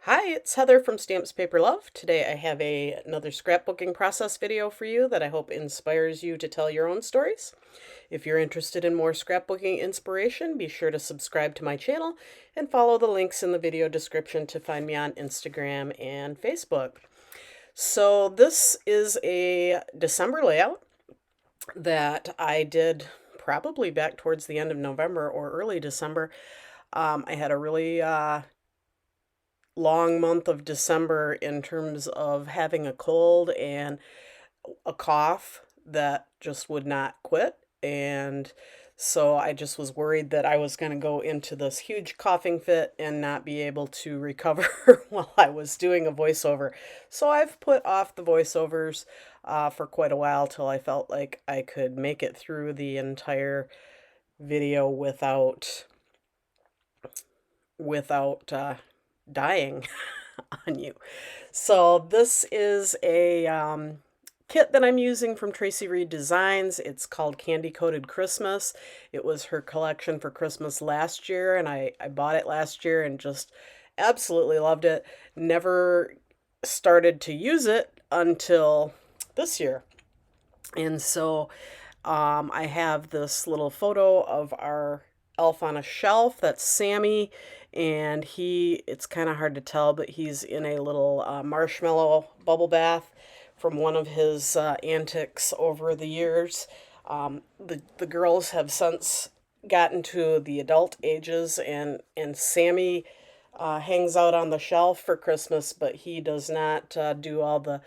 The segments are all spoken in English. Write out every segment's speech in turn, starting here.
Hi, it's Heather from Stamps Paper Love. Today I have another scrapbooking process video for you that I hope inspires you to tell your own stories. If you're interested in more scrapbooking inspiration, be sure to subscribe to my channel and follow the links in the video description to find me on Instagram and Facebook. So this is a December layout that I did probably back towards the end of November or early December. I had a really long month of December in terms of having a cold and a cough that just would not quit. And so I just was worried that I was going to go into this huge coughing fit and not be able to recover while I was doing a voiceover. So I've put off the voiceovers for quite a while till I felt like I could make it through the entire video without dying on you. So this is a kit that I'm using from Traci Reed Designs. It's called Candy Coated Christmas. It was her collection for Christmas last year, and I bought it last year and just absolutely loved it. Never started to use it until this year. And so I have this little photo of our elf on a shelf. That's Sammy, and it's kind of hard to tell, but he's in a little marshmallow bubble bath from one of his antics over the years. The girls have since gotten to the adult ages, and Sammy hangs out on the shelf for Christmas, but he does not do all the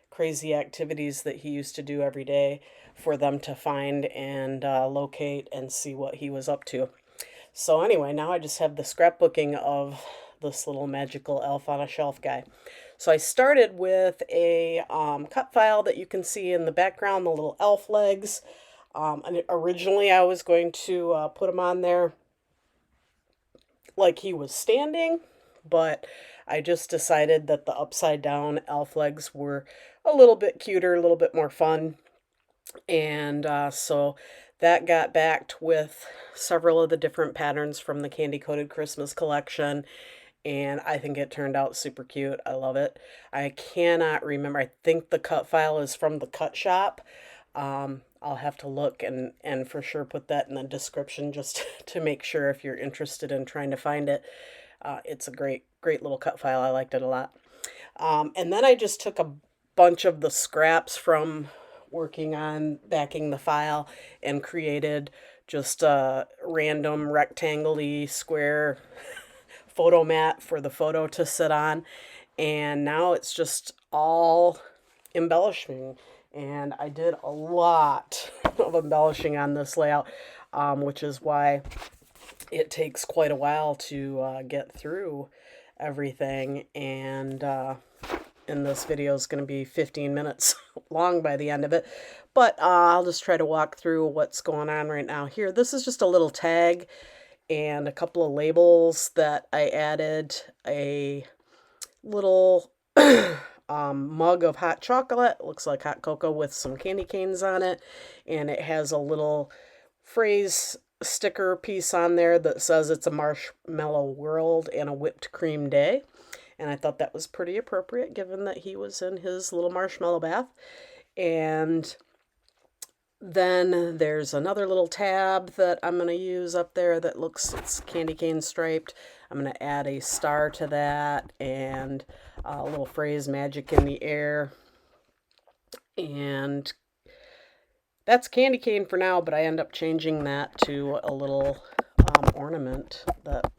crazy activities that he used to do every day for them to find and locate and see what he was up to. So anyway, now I just have the scrapbooking of this little magical elf on a shelf guy. So I started with a cut file that you can see in the background, the little elf legs. And originally I was going to put him on there like he was standing, but I just decided that the upside down elf legs were a little bit cuter, a little bit more fun. And so that got backed with several of the different patterns from the Candy Coated Christmas collection. And I think it turned out super cute. I love it. I cannot remember. I think the cut file is from the Cut Shop. I'll have to look and for sure put that in the description just to make sure if you're interested in trying to find it. It's a great little cut file. I liked it a lot. And then I just took a bunch of the scraps from working on backing the file and created just a random rectangle-y square photo mat for the photo to sit on. And now it's just all embellishing. And I did a lot of embellishing on this layout, which is why it takes quite a while to get through everything. And this video is going to be 15 minutes long by the end of it. But I'll just try to walk through what's going on right now here. This is just a little tag and a couple of labels that I added. A little mug of hot chocolate. It looks like hot cocoa with some candy canes on it. And it has a little phrase sticker piece on there that says it's a marshmallow world and a whipped cream day. And I thought that was pretty appropriate given that he was in his little marshmallow bath. And then there's another little tab that I'm going to use up there that it's candy cane striped. I'm going to add a star to that and a little phrase, magic in the air. And that's candy cane for now, but I end up changing that to a little ornament that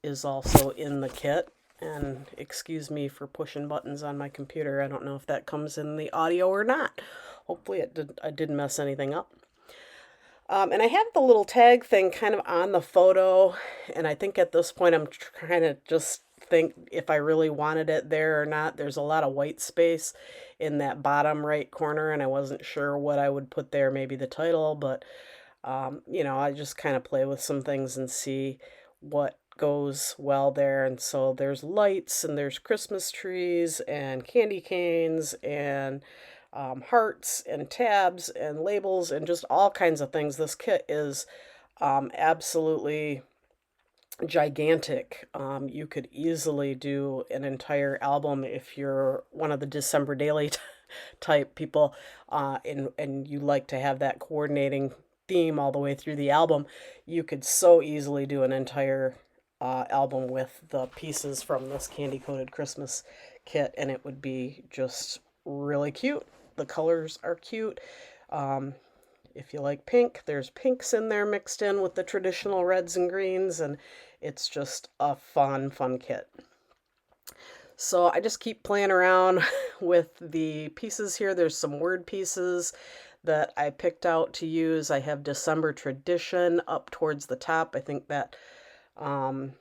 is also in the kit. And excuse me for pushing buttons on my computer. I don't know if that comes in the audio or not. Hopefully I didn't mess anything up. And I have the little tag thing kind of on the photo. And I think at this point I'm trying to just think if I really wanted it there or not. There's a lot of white space in that bottom right corner. And I wasn't sure what I would put there. Maybe the title. But, I just kind of play with some things and see what goes well there. And so there's lights and there's Christmas trees and candy canes and hearts and tabs and labels and just all kinds of things. This kit is absolutely gigantic. You could easily do an entire album if you're one of the December daily type people, and you like to have that coordinating theme all the way through the album. You could so easily do an entire album with the pieces from this candy coated Christmas kit, and it would be just really cute. The colors are cute. Um, if you like pink, there's pinks in there mixed in with the traditional reds and greens, and it's just a fun kit. So I just keep playing around with the pieces here. There's some word pieces that I picked out to use. I have December Tradition up towards the top. I think that um,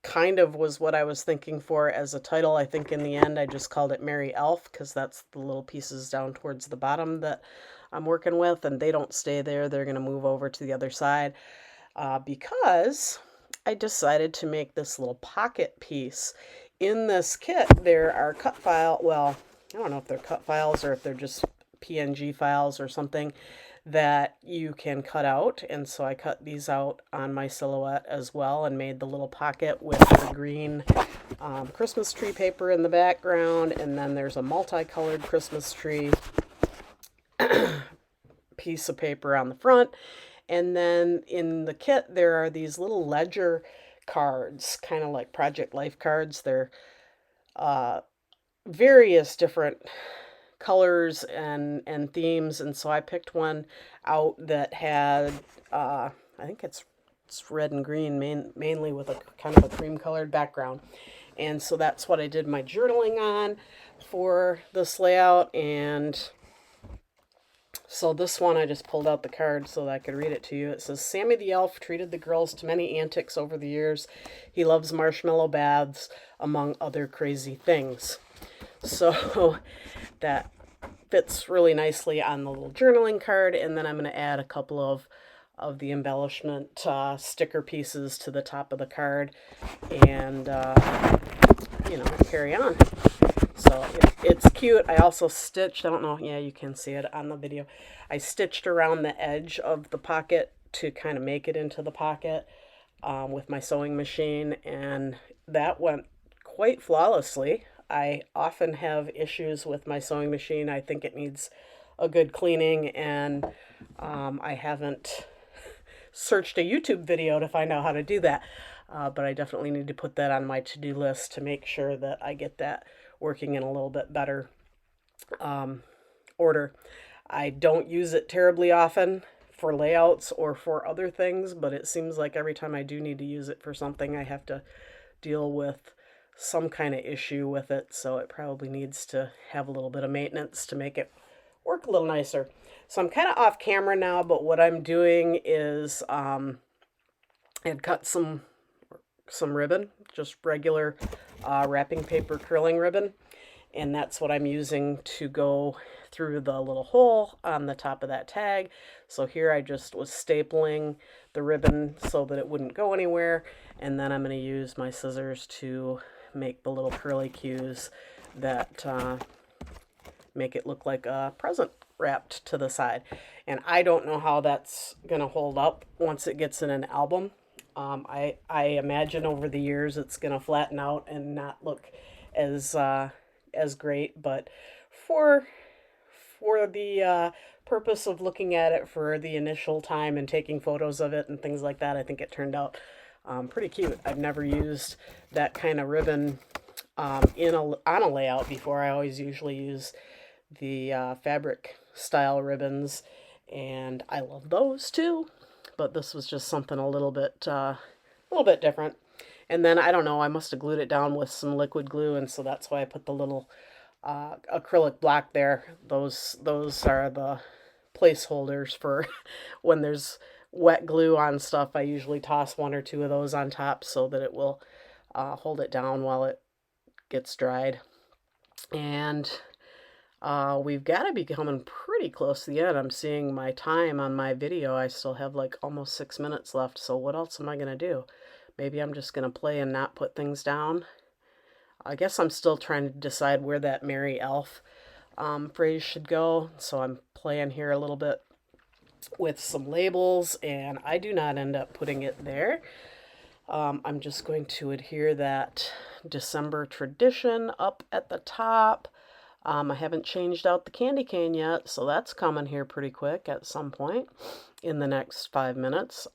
kind of was what I was thinking for as a title. I think in the end I just called it Merry Elf because that's the little pieces down towards the bottom that I'm working with, and they don't stay there. They're going to move over to the other side because I decided to make this little pocket piece. In this kit, there are cut file, well, I don't know if they're cut files or if they're just PNG files or something that you can cut out. And so I cut these out on my silhouette as well and made the little pocket with the green Christmas tree paper in the background. And then there's a multicolored Christmas tree piece of paper on the front. And then in the kit, there are these little ledger cards, kind of like Project Life cards. They're various different colors and themes, and so I picked one out that had I think it's red and green mainly with a kind of a cream colored background, and so that's what I did my journaling on for this layout. And so this one, I just pulled out the card so that I could read it to you. It says, Sammy the Elf treated the girls to many antics over the years. He loves marshmallow baths, among other crazy things. So that fits really nicely on the little journaling card. And then I'm going to add a couple of the embellishment sticker pieces to the top of the card and, carry on. So it's cute. I also stitched, I don't know, yeah, you can see it on the video. I stitched around the edge of the pocket to kind of make it into the pocket with my sewing machine, and that went quite flawlessly. I often have issues with my sewing machine. I think it needs a good cleaning, and I haven't searched a YouTube video to find out how to do that. But I definitely need to put that on my to-do list to make sure that I get that working in a little bit better order. I don't use it terribly often for layouts or for other things, but it seems like every time I do need to use it for something, I have to deal with some kind of issue with it. So it probably needs to have a little bit of maintenance to make it work a little nicer. So I'm kind of off camera now, but what I'm doing is I had cut some ribbon, just regular wrapping paper curling ribbon, and that's what I'm using to go through the little hole on the top of that tag. So here I just was stapling the ribbon so that it wouldn't go anywhere, and then I'm going to use my scissors to make the little curly cues that make it look like a present wrapped to the side. And I don't know how that's going to hold up once it gets in an album. I imagine over the years it's going to flatten out and not look as great, but for the purpose of looking at it for the initial time and taking photos of it and things like that, I think it turned out pretty cute. I've never used that kind of ribbon on a layout before. I always usually use the fabric style ribbons, and I love those too. But this was just something a little bit different. And then I don't know, I must have glued it down with some liquid glue, and so that's why I put the little acrylic block there. Those are the placeholders for when there's wet glue on stuff. I usually toss one or two of those on top so that it will hold it down while it gets dried. And we've got to be coming pretty close to the end. I'm seeing my time on my video. I still have like almost 6 minutes left. So what else am I going to do? Maybe I'm just going to play and not put things down. I guess I'm still trying to decide where that Merry Elf phrase should go. So I'm playing here a little bit with some labels, and I do not end up putting it there. I'm just going to adhere that December tradition up at the top. I haven't changed out the candy cane yet, so that's coming here pretty quick at some point in the next 5 minutes.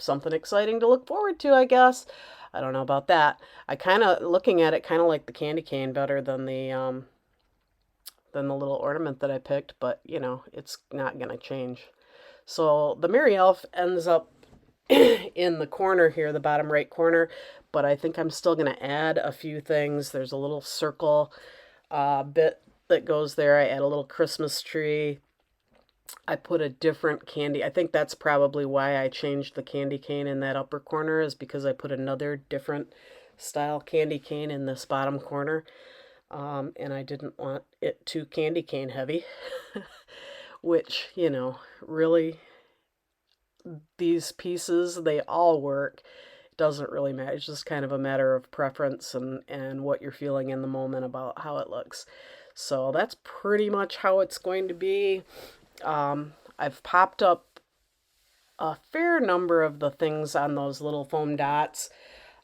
Something exciting to look forward to, I guess. I don't know about that. I kind of looking at it kind of like the candy cane better than the little ornament that I picked, but it's not gonna change. So the Merry Elf ends up in the corner here, the bottom right corner, but I think I'm still gonna add a few things. There's a little circle bit that goes there. I add a little Christmas tree. I put a different candy. I think that's probably why I changed the candy cane in that upper corner, is because I put another different style candy cane in this bottom corner. And I didn't want it too candy cane heavy, which, really, these pieces, they all work. It doesn't really matter. It's just kind of a matter of preference and what you're feeling in the moment about how it looks. So that's pretty much how it's going to be. I've popped up a fair number of the things on those little foam dots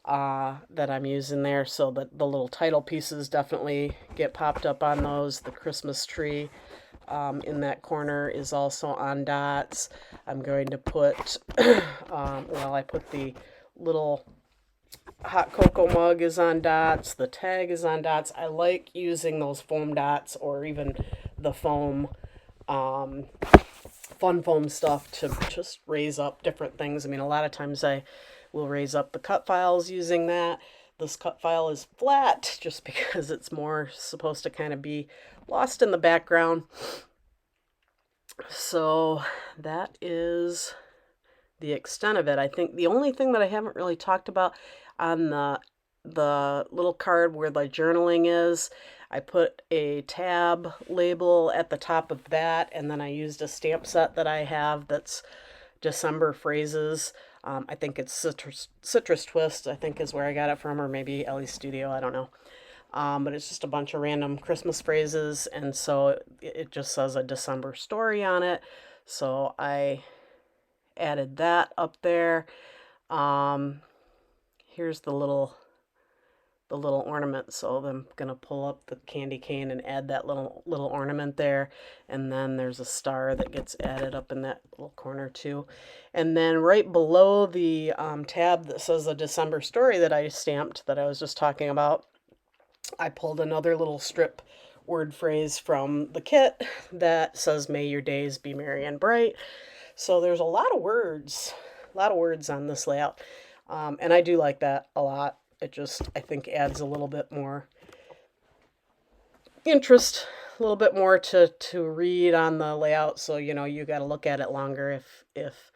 that I'm using there, so that the little title pieces definitely get popped up on those. The Christmas tree in that corner is also on dots. I'm going to put, I put the little hot cocoa mug is on dots. The tag is on dots. I like using those foam dots, or even the foam, fun foam stuff, to just raise up different things. I mean, a lot of times I will raise up the cut files using that. This cut file is flat just because it's more supposed to kind of be lost in the background. So that is the extent of it. I think the only thing that I haven't really talked about on the little card where the journaling is, I put a tab label at the top of that, and then I used a stamp set that I have that's December phrases. I think it's Citrus Twist, I think is where I got it from, or maybe Ellie Studio, I don't know. But it's just a bunch of random Christmas phrases, and so it just says a December story on it. So I added that up there. Here's the little ornament, so I'm gonna pull up the candy cane and add that little ornament there, and then there's a star that gets added up in that little corner too. And then right below the tab that says the December story that I stamped, that I was just talking about, I pulled another little strip word phrase from the kit that says, "May your days be merry and bright." So there's a lot of words on this layout, and I do like that a lot. It just, I think, adds a little bit more interest, a little bit more to read on the layout. So you got to look at it longer if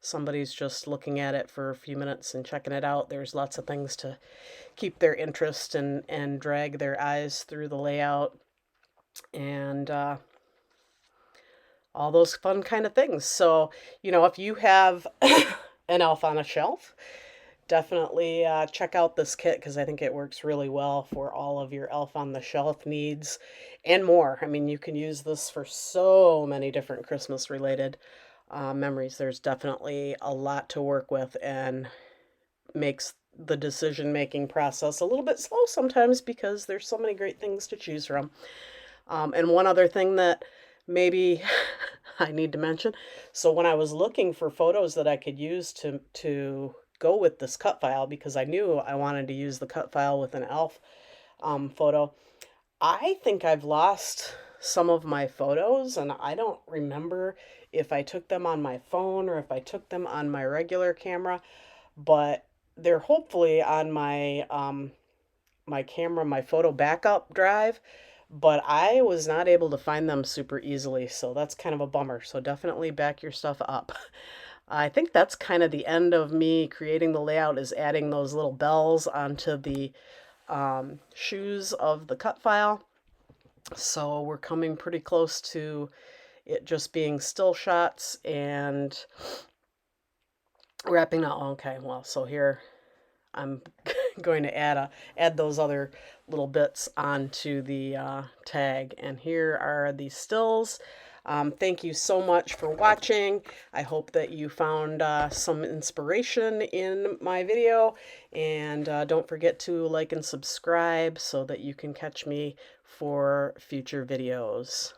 somebody's just looking at it for a few minutes and checking it out. There's lots of things to keep their interest and drag their eyes through the layout, and all those fun kind of things. So if you have an elf on a shelf, definitely check out this kit, because I think it works really well for all of your elf on the shelf needs and more. I mean, you can use this for so many different Christmas related memories. There's definitely a lot to work with, and makes the decision making process a little bit slow sometimes, because there's so many great things to choose from. And one other thing that maybe I need to mention, so when I was looking for photos that I could use to go with this cut file, because I knew I wanted to use the cut file with an elf photo, I think I've lost some of my photos, and I don't remember if I took them on my phone or if I took them on my regular camera, but they're hopefully on my my camera, my photo backup drive, but I was not able to find them super easily, so that's kind of a bummer. So definitely back your stuff up. I think that's kind of the end of me creating the layout, is adding those little bells onto the shoes of the cut file. So we're coming pretty close to it just being still shots and wrapping up. Okay, well, so here I'm going to add those other little bits onto the tag, and here are the stills. Thank you so much for watching. I hope that you found some inspiration in my video, and don't forget to like and subscribe so that you can catch me for future videos.